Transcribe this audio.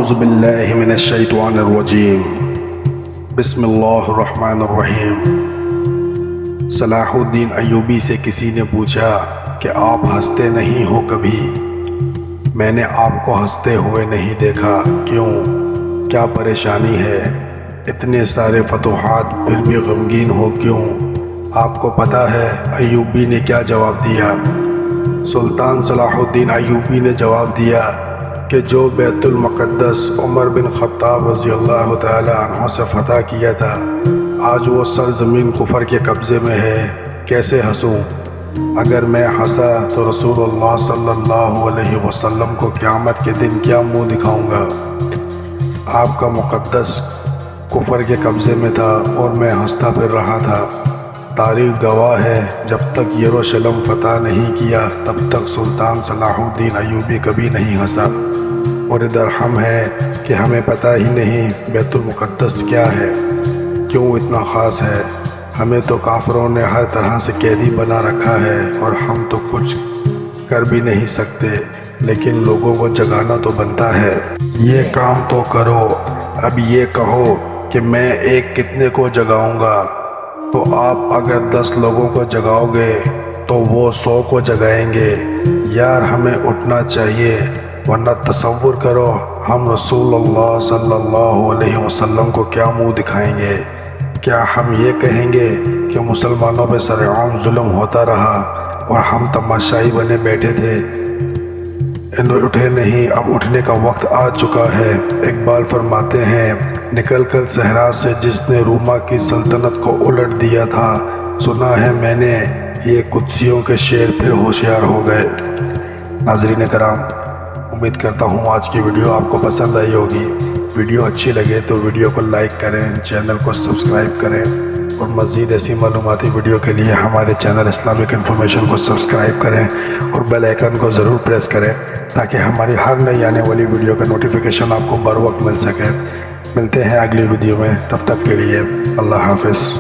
اعوذ باللہ من الشیطان الرجیم بسم اللہ الرحمن الرحیم۔ صلاح الدین ایوبی سے کسی نے پوچھا کہ آپ ہنستے نہیں ہو کبھی؟ میں نے آپ کو ہنستے ہوئے نہیں دیکھا، کیوں؟ کیا پریشانی ہے؟ اتنے سارے فتوحات پھر بھی غمگین ہو کیوں؟ آپ کو پتہ ہے ایوبی نے کیا جواب دیا؟ سلطان صلاح الدین ایوبی نے جواب دیا کہ جو بیت المقدس عمر بن خطاب رضی اللہ تعالی عنہ سے فتح کیا تھا، آج وہ سرزمین کفر کے قبضے میں ہے، کیسے ہنسوں؟ اگر میں ہنسا تو رسول اللہ صلی اللہ علیہ وسلم کو قیامت کے دن کیا منہ دکھاؤں گا؟ آپ کا مقدس کفر کے قبضے میں تھا اور میں ہنستا پھر رہا تھا۔ تاریخ گواہ ہے، جب تک یروشلم فتح نہیں کیا تب تک سلطان صلاح الدین ایوبی کبھی نہیں ہنسا۔ اور ادھر ہم ہیں کہ ہمیں پتہ ہی نہیں بیت المقدس کیا ہے، کیوں اتنا خاص ہے۔ ہمیں تو کافروں نے ہر طرح سے قیدی بنا رکھا ہے اور ہم تو کچھ کر بھی نہیں سکتے، لیکن لوگوں کو جگانا تو بنتا ہے۔ یہ کام تو کرو، اب یہ کہو کہ میں ایک کتنے کو جگاؤں گا؟ تو آپ اگر 10 لوگوں کو جگاؤ گے تو وہ 100 کو جگائیں گے۔ یار ہمیں اٹھنا چاہیے، ورنہ تصور کرو ہم رسول اللہ صلی اللہ علیہ وسلم کو کیا منہ دکھائیں گے؟ کیا ہم یہ کہیں گے کہ مسلمانوں پہ سرعام ظلم ہوتا رہا اور ہم تماشائی بنے بیٹھے تھے؟ اٹھے نہیں، اب اٹھنے کا وقت آ چکا ہے۔ اقبال فرماتے ہیں، نکل کر صحرا سے جس نے روما کی سلطنت کو الٹ دیا تھا، سنا ہے میں نے یہ قدسیوں کے شعر پھر ہوشیار ہو گئے۔ ناظرین کرام، امید کرتا ہوں آج کی ویڈیو آپ کو پسند آئی ہوگی۔ ویڈیو اچھی لگے تو ویڈیو کو لائک کریں، چینل کو سبسکرائب کریں اور مزید ایسی معلوماتی ویڈیو کے لیے ہمارے چینل اسلامک انفارمیشن کو سبسکرائب کریں اور بیل آئیکن کو ضرور پریس کریں تاکہ ہماری ہر نئی آنے والی ویڈیو کا نوٹیفیکیشن آپ کو بر وقت مل سکے۔ ملتے ہیں اگلی ویڈیو میں، تب تک کے لیے اللہ حافظ۔